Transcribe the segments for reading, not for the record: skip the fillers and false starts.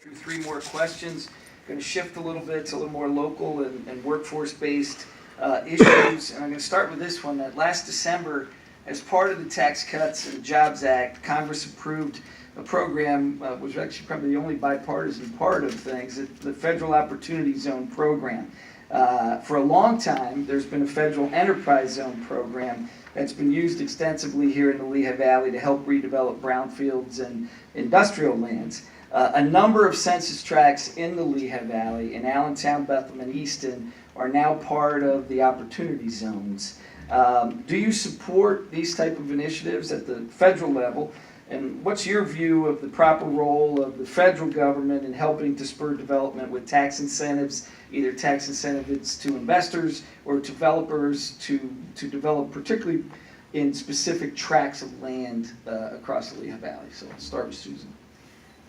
Through three more questions. Going to shift a little bit to a little more local and workforce-based issues. And I'm going to start with this one. That last December, as part of the Tax Cuts and Jobs Act, Congress approved a program, which was actually probably the only bipartisan part of things, the Federal Opportunity Zone program. For a long time, there's been a Federal Enterprise Zone program that's been used extensively here in the Lehigh Valley to help redevelop brownfields and industrial lands. A number of census tracts in the Lehigh Valley, in Allentown, Bethlehem, and Easton, are now part of the Opportunity Zones. Do you support these type of initiatives at the federal level? And what's your view of the proper role of the federal government in helping to spur development with tax incentives, either tax incentives to investors or to developers to develop, particularly in specific tracts of land across the Lehigh Valley? So let's start with Susan.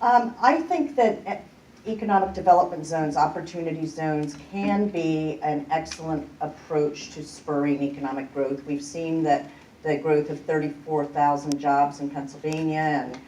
I think that economic development zones, opportunity zones, can be an excellent approach to spurring economic growth. We've seen that the growth of 34,000 jobs in Pennsylvania and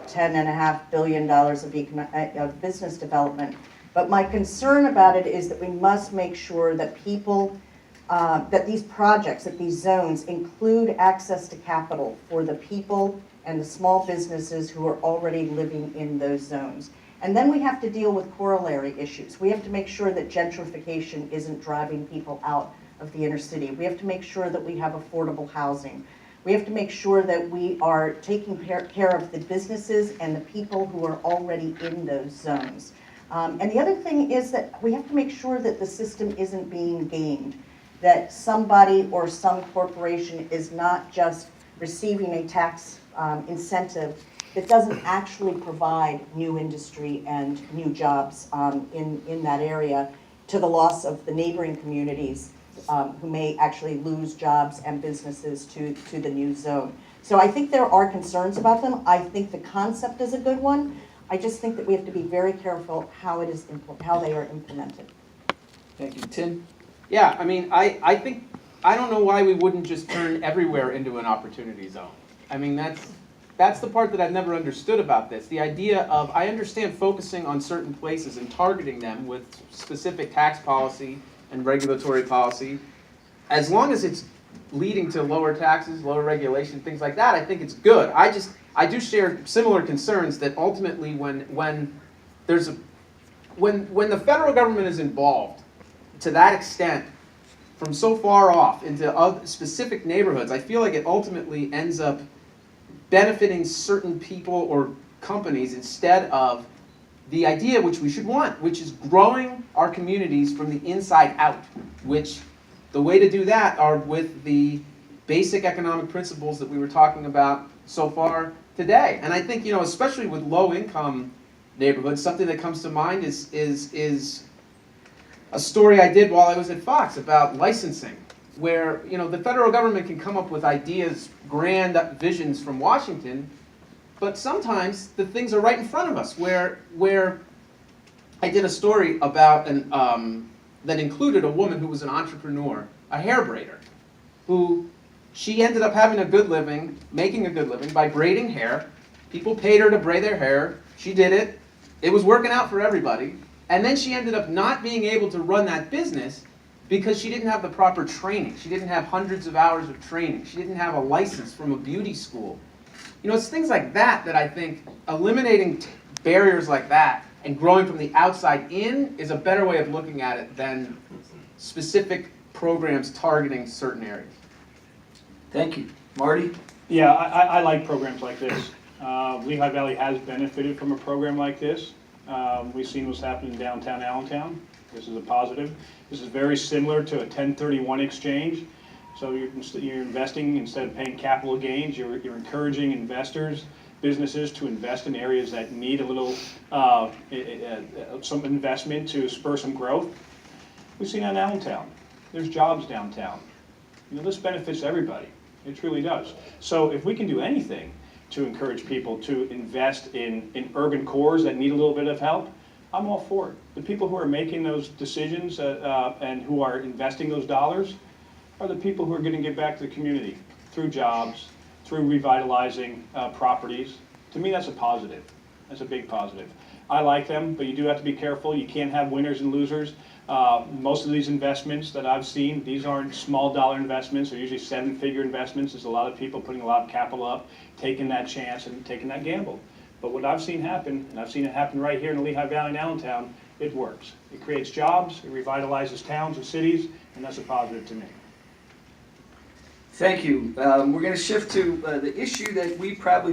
$10.5 billion of business development. But my concern about it is that we must make sure that people, that these projects, that these zones include access to capital for the people and the small businesses who are already living in those zones. And then we have to deal with corollary issues. We have to make sure that gentrification isn't driving people out of the inner city. We have to make sure that we have affordable housing. We have to make sure that we are taking care of the businesses and the people who are already in those zones. And the other thing is that we have to make sure that the system isn't being gamed, that somebody or some corporation is not just receiving a tax incentive that doesn't actually provide new industry and new jobs in that area, to the loss of the neighboring communities who may actually lose jobs and businesses to the new zone. So I think there are concerns about them. I think the concept is a good one. I just think that we have to be very careful how they are implemented. Thank you. Tim? Yeah, I mean, I think, I don't know why we wouldn't just turn everywhere into an opportunity zone. I mean, that's the part that I've never understood about this. The idea of, I understand focusing on certain places and targeting them with specific tax policy and regulatory policy. As long as it's leading to lower taxes, lower regulation, things like that, I think it's good. I do share similar concerns that ultimately when the federal government is involved to that extent, from so far off into other specific neighborhoods, I feel like it ultimately ends up benefiting certain people or companies instead of the idea which we should want, which is growing our communities from the inside out, which the way to do that are with the basic economic principles that we were talking about so far today. And I think, especially with low-income neighborhoods, something that comes to mind is a story I did while I was at Fox about licensing, where the federal government can come up with ideas, grand visions from Washington, but sometimes the things are right in front of us. Where I did a story about that included a woman who was an entrepreneur, a hair braider, who she ended up having a good living, making a good living by braiding hair. People paid her to braid their hair. She did it. It was working out for everybody. And then she ended up not being able to run that business because she didn't have the proper training. She didn't have hundreds of hours of training. She didn't have a license from a beauty school. It's things like that that I think eliminating barriers like that and growing from the outside in is a better way of looking at it than specific programs targeting certain areas. Thank you. Marty? Yeah, I like programs like this. Lehigh Valley has benefited from a program like this. We've seen what's happening in downtown Allentown. This is a positive. This is very similar to a 1031 exchange. So you're investing, instead of paying capital gains, you're encouraging investors, businesses to invest in areas that need a little, some investment to spur some growth. We've seen that in Allentown. There's jobs downtown. This benefits everybody. It truly does. So if we can do anything to encourage people to invest in urban cores that need a little bit of help, I'm all for it. The people who are making those decisions and who are investing those dollars are the people who are going to give back to the community through jobs, through revitalizing properties. To me, that's a positive. That's a big positive. I like them, but you do have to be careful. You can't have winners and losers. Most of these investments that I've seen, these aren't small dollar investments. They're usually 7-figure investments. There's a lot of people putting a lot of capital up, taking that chance and taking that gamble. But what I've seen happen, and I've seen it happen right here in the Lehigh Valley and Allentown, it works. It creates jobs, it revitalizes towns and cities, and that's a positive to me. Thank you. We're going to shift to the issue that we probably